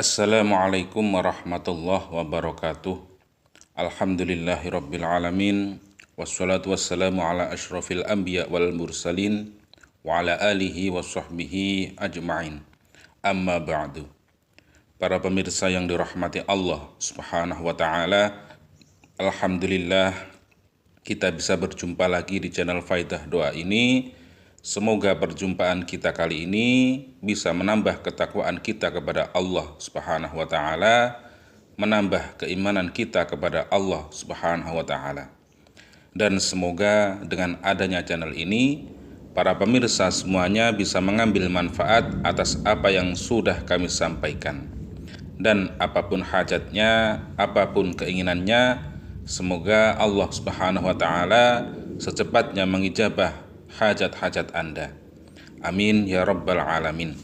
Assalamualaikum warahmatullahi wabarakatuh. Alhamdulillahirabbil alamin. Wassalatu wassalamu ala asyrafil anbiya wal mursalin wa ala alihi washabbihi ajma'in. Amma ba'du. Para pemirsa yang dirahmati Allah Subhanahu wa taala, alhamdulillah kita bisa berjumpa lagi di channel Faidah Doa ini. Semoga perjumpaan kita kali ini bisa menambah ketakwaan kita kepada Allah Subhanahu wa taala, menambah keimanan kita kepada Allah Subhanahu wa taala. Dan semoga dengan adanya channel ini, para pemirsa semuanya bisa mengambil manfaat atas apa yang sudah kami sampaikan. Dan apapun hajatnya, apapun keinginannya, semoga Allah Subhanahu wa taala secepatnya mengijabah hajat-hajat Anda. Amin ya rabbal alamin.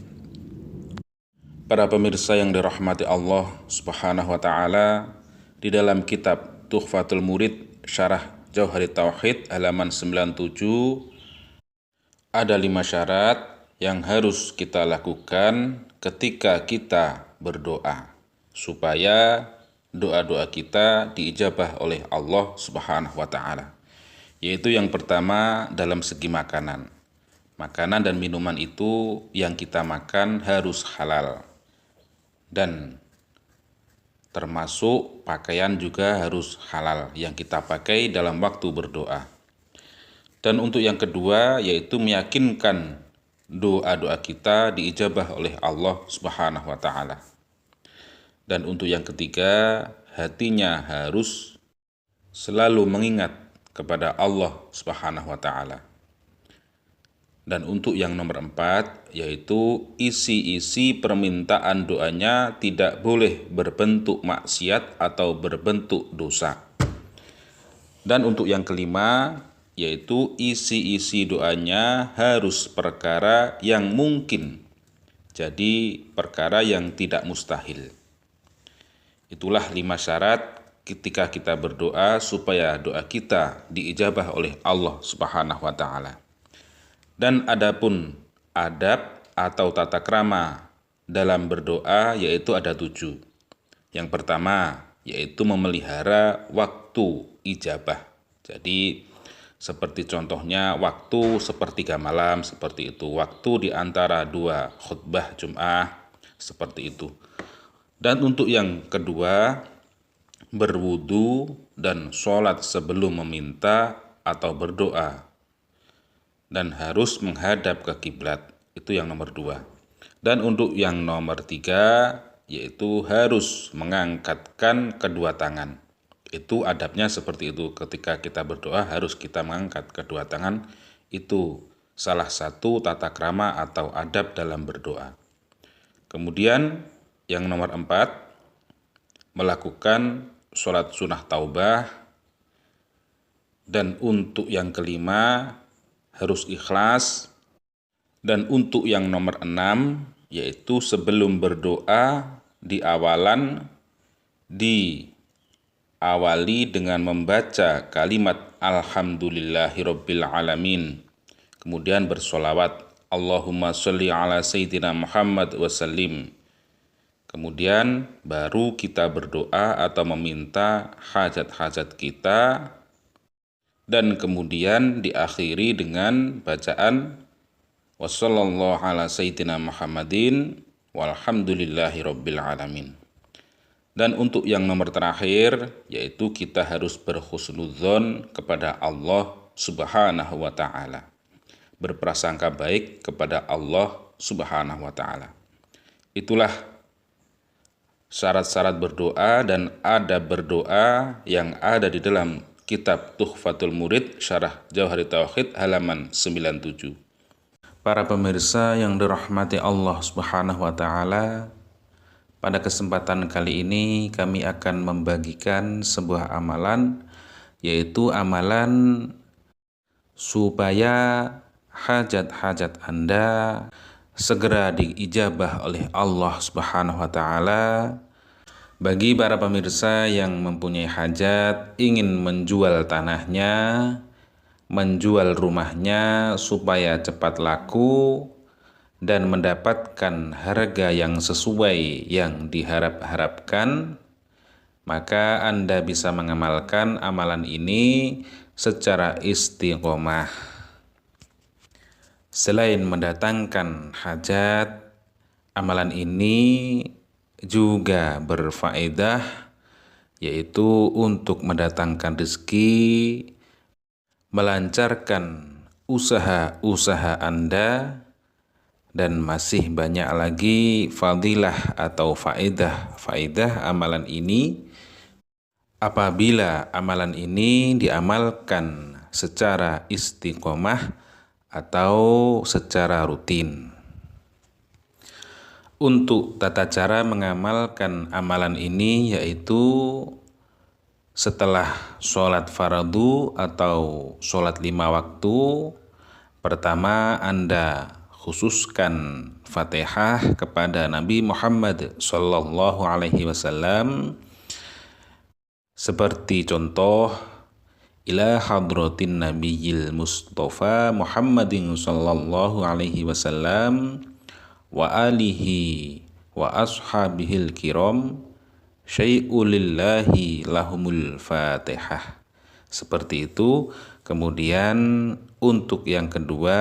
Para pemirsa yang dirahmati Allah Subhanahu wa taala, di dalam kitab Tuhfatul Murid Syarah Jauharit Tauhid halaman 97 ada 5 syarat yang harus kita lakukan ketika kita berdoa supaya doa-doa kita diijabah oleh Allah Subhanahu wa taala. Yaitu yang pertama dalam segi makanan. Makanan dan minuman itu yang kita makan harus halal. Dan termasuk pakaian juga harus halal yang kita pakai dalam waktu berdoa. Dan untuk yang kedua yaitu meyakinkan doa-doa kita diijabah oleh Allah Subhanahu wa taala. Dan untuk yang ketiga, hatinya harus selalu mengingat kepada Allah Subhanahu wa taala. Dan untuk yang nomor 4 yaitu isi-isi permintaan doanya tidak boleh berbentuk maksiat atau berbentuk dosa. Dan untuk yang kelima yaitu isi-isi doanya harus perkara yang mungkin, jadi perkara yang tidak mustahil. Itulah 5 syarat ketika kita berdoa supaya doa kita diijabah oleh Allah Subhanahu wa taala. Dan adapun adab atau tata krama dalam berdoa yaitu ada 7. Yang pertama yaitu memelihara waktu ijabah. Jadi seperti contohnya waktu sepertiga malam seperti itu, waktu di antara 2 khutbah Jum'ah seperti itu. Dan untuk yang kedua, berwudu dan sholat sebelum meminta atau berdoa, dan harus menghadap ke kiblat. Itu yang nomor 2. Dan untuk yang nomor 3 yaitu harus mengangkatkan kedua tangan. Itu adabnya seperti itu, ketika kita berdoa harus kita mengangkat kedua tangan. Itu salah satu tata krama atau adab dalam berdoa. Kemudian yang nomor 4, melakukan sholat sunnah taubah. Dan untuk yang kelima harus ikhlas. Dan untuk yang nomor 6 yaitu sebelum berdoa diawali dengan membaca kalimat alhamdulillahirabbil alamin, kemudian bersolawat Allahumma sholli ala sayyidina Muhammad wa sallim. Kemudian baru kita berdoa atau meminta hajat-hajat kita, dan kemudian diakhiri dengan bacaan wassallallahu ala sayyidina Muhammadin walhamdulillahirabbil alamin. Dan untuk yang nomor terakhir yaitu kita harus berhusnudzon kepada Allah Subhanahu wa taala. Berprasangka baik kepada Allah Subhanahu wa taala. Itulah syarat-syarat berdoa dan adab berdoa yang ada di dalam kitab Tuhfatul Murid Syarah Jauharit Tauhid halaman 97. Para pemirsa yang dirahmati Allah Subhanahu wa taala, pada kesempatan kali ini kami akan membagikan sebuah amalan, yaitu amalan supaya hajat-hajat Anda segera diijabah oleh Allah Subhanahu wa taala. Bagi para pemirsa yang mempunyai hajat, ingin menjual tanahnya, menjual rumahnya supaya cepat laku, dan mendapatkan harga yang sesuai yang diharap-harapkan, maka Anda bisa mengamalkan amalan ini secara istiqomah. Selain mendatangkan hajat, amalan ini juga berfaedah, yaitu untuk mendatangkan rezeki, melancarkan usaha-usaha Anda, dan masih banyak lagi fadilah atau faedah amalan ini apabila amalan ini diamalkan secara istiqomah atau secara rutin. Untuk tata cara mengamalkan amalan ini yaitu setelah sholat fardu atau sholat 5 waktu, pertama Anda khususkan Fatihah kepada Nabi Muhammad Sallallahu Alaihi Wasallam, seperti contoh ila hadratin nabiyil mustafa Muhammadin sallallahu alaihi wasallam wa alihi wa ashabihil kiram syai'ulillahi lahumul fatihah. Seperti itu. Kemudian untuk yang kedua,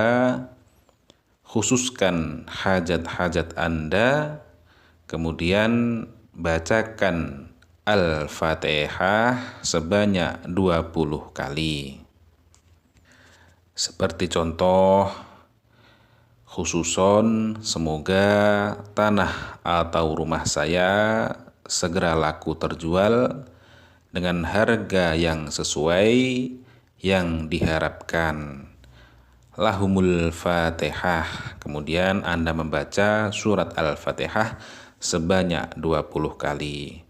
khususkan hajat-hajat Anda, kemudian bacakan Al-Fatihah sebanyak 20 kali. Seperti contoh, khususon semoga tanah atau rumah saya segera laku terjual dengan harga yang sesuai yang diharapkan. Lahumul Fatihah. Kemudian Anda membaca surat Al-Fatihah sebanyak 20 kali.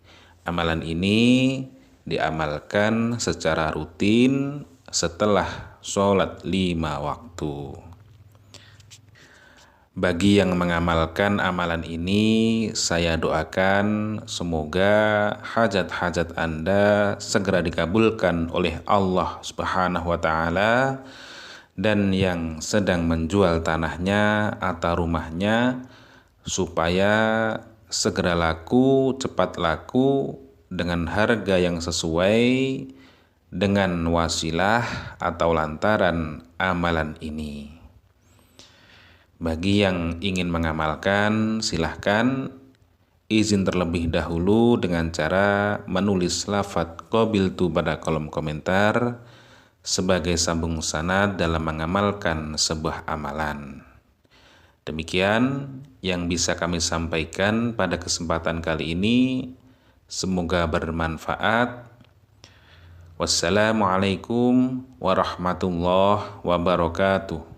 Amalan ini diamalkan secara rutin setelah sholat 5 waktu. Bagi yang mengamalkan amalan ini, saya doakan semoga hajat-hajat Anda segera dikabulkan oleh Allah Subhanahu wa Ta'ala, dan yang sedang menjual tanahnya atau rumahnya supaya segera laku, cepat laku dengan harga yang sesuai dengan wasilah atau lantaran amalan ini. Bagi yang ingin mengamalkan, silahkan izin terlebih dahulu dengan cara menulis lafadz qabiltu pada kolom komentar sebagai sambung sanad dalam mengamalkan sebuah amalan. Demikian yang bisa kami sampaikan pada kesempatan kali ini. Semoga bermanfaat. Wassalamualaikum warahmatullahi wabarakatuh.